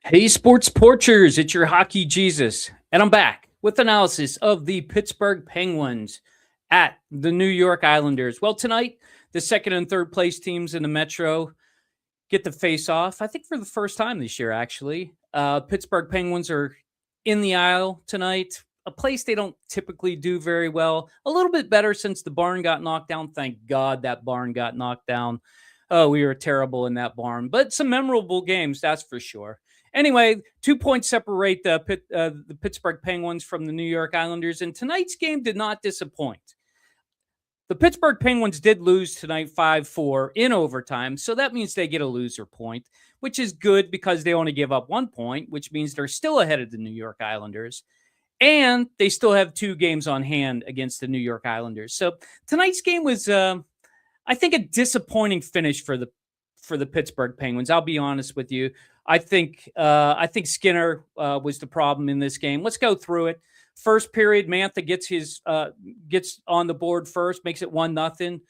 Hey, sports porchers, it's your hockey Jesus, and I'm back with analysis of the Pittsburgh Penguins at the New York Islanders. Well, tonight, the second and third place teams in the Metro get to face off, I think for the first time this year, actually. Pittsburgh Penguins are in the aisle tonight, a place they don't typically do very well. A little bit better since the barn got knocked down. Thank God that barn got knocked down. Oh, we were terrible in that barn, but some memorable games, that's for sure. Anyway, 2 points separate the Pittsburgh Penguins from the New York Islanders, and tonight's game did not disappoint. The Pittsburgh Penguins did lose tonight 5-4 in overtime, so that means they get a loser point, which is good because they only give up 1 point, which means they're still ahead of the New York Islanders. And they still have 2 games on hand against the New York Islanders. So tonight's game was, I think, a disappointing finish for the Pittsburgh Penguins. I'll be honest with you. I think Skinner was the problem in this game. Let's go through it. First period, Mantha gets on the board first, makes it 1-0.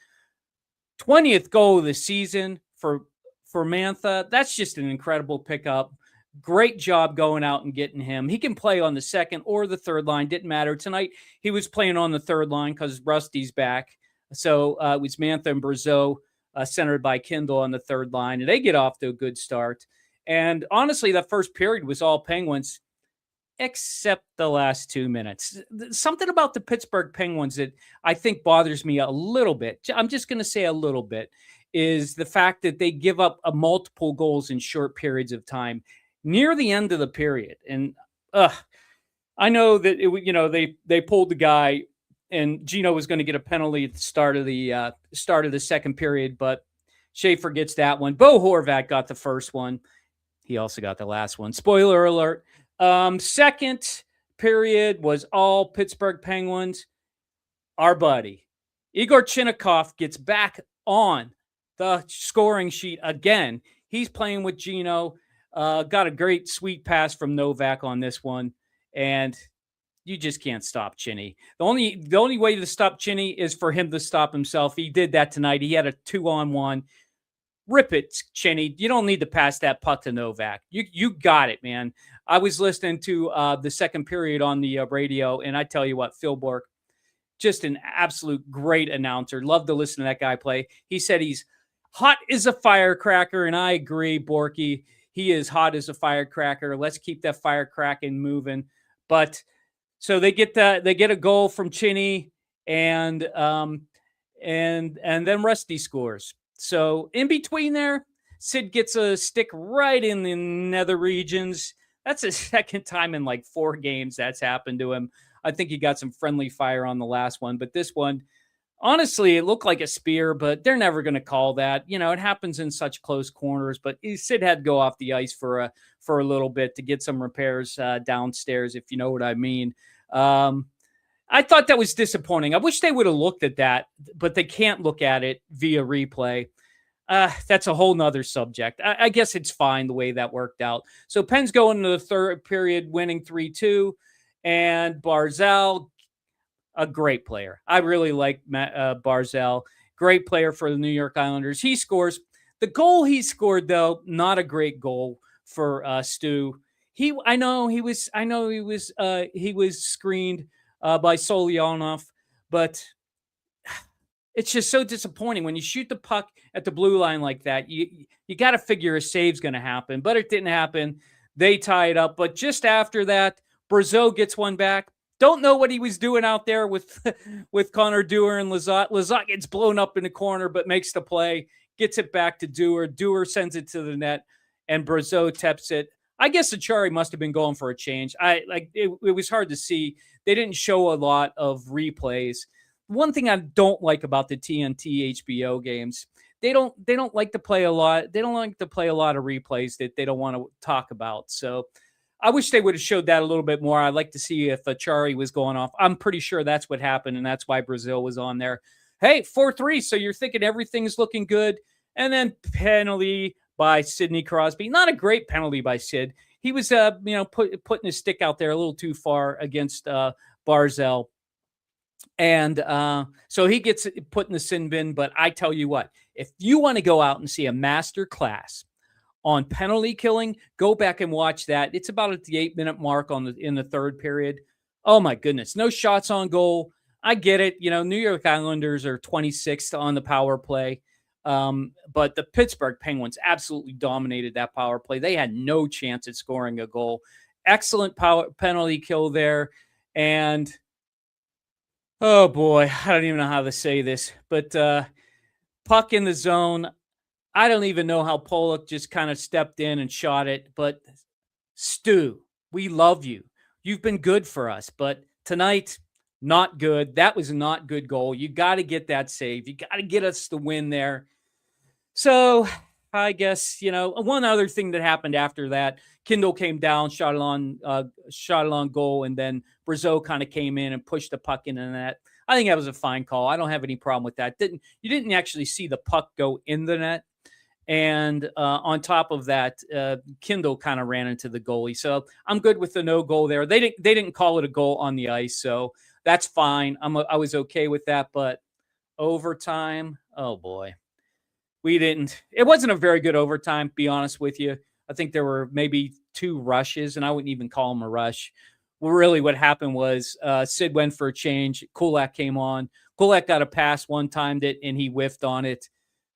20th goal of the season for Mantha. That's just an incredible pickup. Great job going out and getting him. He can play on the second or the third line. Didn't matter. Tonight, he was playing on the third line because Rusty's back. So it was Mantha and Brazeau centered by Kindle on the third line. And they get off to a good start. And honestly, that first period was all Penguins, except the last 2 minutes. Something about the Pittsburgh Penguins that I think bothers me a little bit, I'm just going to say a little bit, is the fact that they give up multiple goals in short periods of time near the end of the period. And I know that they pulled the guy, and Gino was going to get a penalty at the start of the second period, but Schaefer gets that one. Bo Horvat got the first one. He also got the last one. Spoiler alert. Second period was all Pittsburgh Penguins. Our buddy Igor Chinnikov gets back on the scoring sheet again. He's playing with Gino. Got a great sweet pass from Novak on this one, and you just can't stop Chinny. The only way to stop Chinny is for him to stop himself. He did that tonight. He had a 2-on-1. Rip it, Chinny. You don't need to pass that puck to Novak. You got it, man. I was listening to the second period on the radio, and I tell you what, Phil Bork, just an absolute great announcer. Love to listen to that guy play. He said he's hot as a firecracker, and I agree, Borky. He is hot as a firecracker. Let's keep that firecracking moving. But so they get a goal from Chinny, and then Rusty scores. So in between there, Sid gets a stick right in the nether regions. That's the second time in like 4 games that's happened to him. I think he got some friendly fire on the last one, but this one, honestly, it looked like a spear, but they're never going to call that. You know, it happens in such close corners, but Sid had to go off the ice for a little bit to get some repairs downstairs, if you know what I mean. I thought that was disappointing. I wish they would have looked at that, but they can't look at it via replay. That's a whole nother subject. I guess it's fine the way that worked out. So Penn's going into the third period, winning 3-2, and Barzal, a great player. I really like Barzal. Great player for the New York Islanders. He scores. The goal he scored, though, not a great goal for Stu. He was screened by Solyanov, but it's just so disappointing when you shoot the puck at the blue line like that. You got to figure a save's going to happen, but it didn't happen. They tie it up, but just after that, Brazeau gets one back. Don't know what he was doing out there with Connor Dewar and Lizotte. Lizotte gets blown up in the corner, but makes the play, gets it back to Dewar. Dewar sends it to the net, and Brazeau taps it. I guess Achari must have been going for a change. It was hard to see. They didn't show a lot of replays. One thing I don't like about the TNT HBO games, they don't like to play a lot. They don't like to play a lot of replays that they don't want to talk about. So I wish they would have showed that a little bit more. I'd like to see if Achari was going off. I'm pretty sure that's what happened, and that's why Brazil was on there. Hey, 4-3, so you're thinking everything's looking good. And then penalty by Sidney Crosby. Not a great penalty by Sid. He was, putting his stick out there a little too far against Barzal. And so he gets put in the sin bin. But I tell you what, if you want to go out and see a master class on penalty killing. Go back and watch that. It's about at the 8-minute mark in the third period. Oh my goodness. No shots on goal. I get it. New York Islanders are 26th on the power play. But the Pittsburgh Penguins absolutely dominated that power play. They had no chance at scoring a goal. Excellent penalty kill there. And oh boy, I don't even know how to say this, but puck in the zone. I don't even know how Pollock just kind of stepped in and shot it. But Stu, we love you. You've been good for us. But tonight, not good. That was a not good goal. You got to get that save. You got to get us the win there. So I guess, one other thing that happened after that, Kindle came down, shot it on goal, and then Brazeau kind of came in and pushed the puck into the net. I think that was a fine call. I don't have any problem with that. You didn't actually see the puck go in the net. And on top of that, Kindle kind of ran into the goalie. So I'm good with the no goal there. They didn't call it a goal on the ice, so that's fine. I was okay with that. But overtime, oh boy. It wasn't a very good overtime, to be honest with you. I think there were maybe 2 rushes, and I wouldn't even call them a rush. Well, really what happened was Sid went for a change. Kulak came on. Kulak got a pass, one-timed it, and he whiffed on it.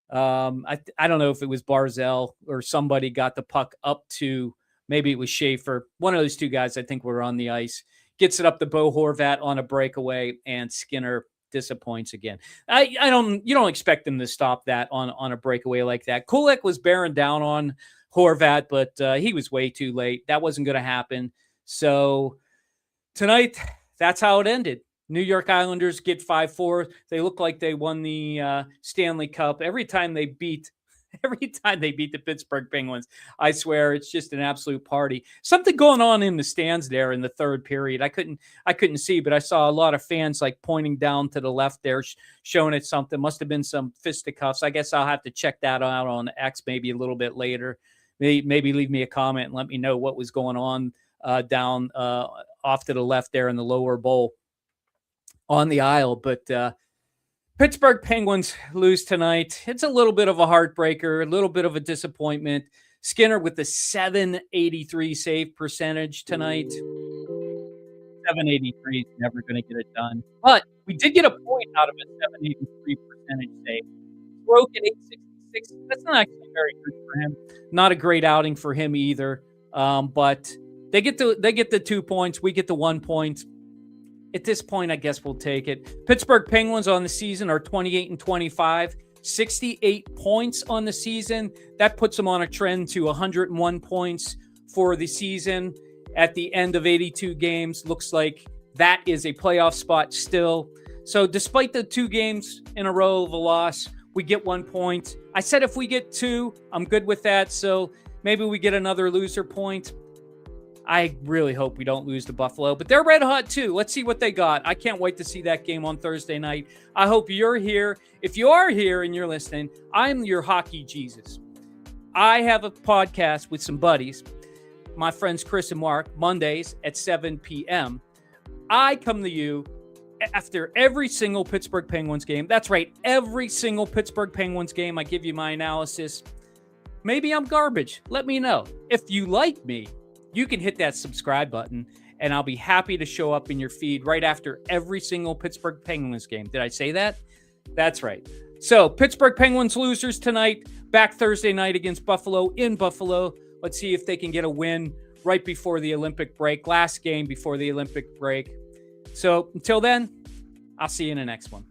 I don't know if it was Barzell or somebody got the puck up to, maybe it was Schaefer. One of those 2 guys I think were on the ice. Gets it up to Bo Horvat on a breakaway, and Skinner disappoints again. You don't expect them to stop that on a breakaway like that. Kulak was bearing down on Horvat, but he was way too late. That wasn't going to happen. So tonight, that's how it ended. New York Islanders get 5-4. They look like they won the Stanley Cup every time they beat the Pittsburgh Penguins. I swear, it's just an absolute party. Something going on in the stands there in the third period. I couldn't see, but I saw a lot of fans like pointing down to the left there, showing it something. Must have been some fisticuffs. I guess I'll have to check that out on X maybe a little bit later. Maybe leave me a comment and let me know what was going on down off to the left there in the lower bowl on the aisle. But Pittsburgh Penguins lose tonight. It's a little bit of a heartbreaker, a little bit of a disappointment. Skinner with the 783 save percentage tonight. 783 is never going to get it done. But we did get a point out of a 783 percentage save. Broke at 866. That's not actually very good for him. Not a great outing for him either. But they get the 2 points. We get the 1 point. At this point, I guess we'll take it. Pittsburgh Penguins on the season are 28-25, 68 points on the season. That puts them on a trend to 101 points for the season. At the end of 82 games, looks like that is a playoff spot still. So despite the 2 games in a row of a loss, we get 1 point. I said if we get 2, I'm good with that. So maybe we get another loser point. I really hope we don't lose to Buffalo, but they're red hot too. Let's see what they got. I can't wait to see that game on Thursday night. I hope you're here. If you are here and you're listening, I'm your hockey Jesus. I have a podcast with some buddies, my friends Chris and Mark, Mondays at 7 p.m. I come to you after every single Pittsburgh Penguins game. That's right, every single Pittsburgh Penguins game. I give you my analysis. Maybe I'm garbage. Let me know. If you like me, you can hit that subscribe button, and I'll be happy to show up in your feed right after every single Pittsburgh Penguins game. Did I say that? That's right. So, Pittsburgh Penguins losers tonight, back Thursday night against Buffalo in Buffalo. Let's see if they can get a win right before the Olympic break, last game before the Olympic break. So, until then, I'll see you in the next one.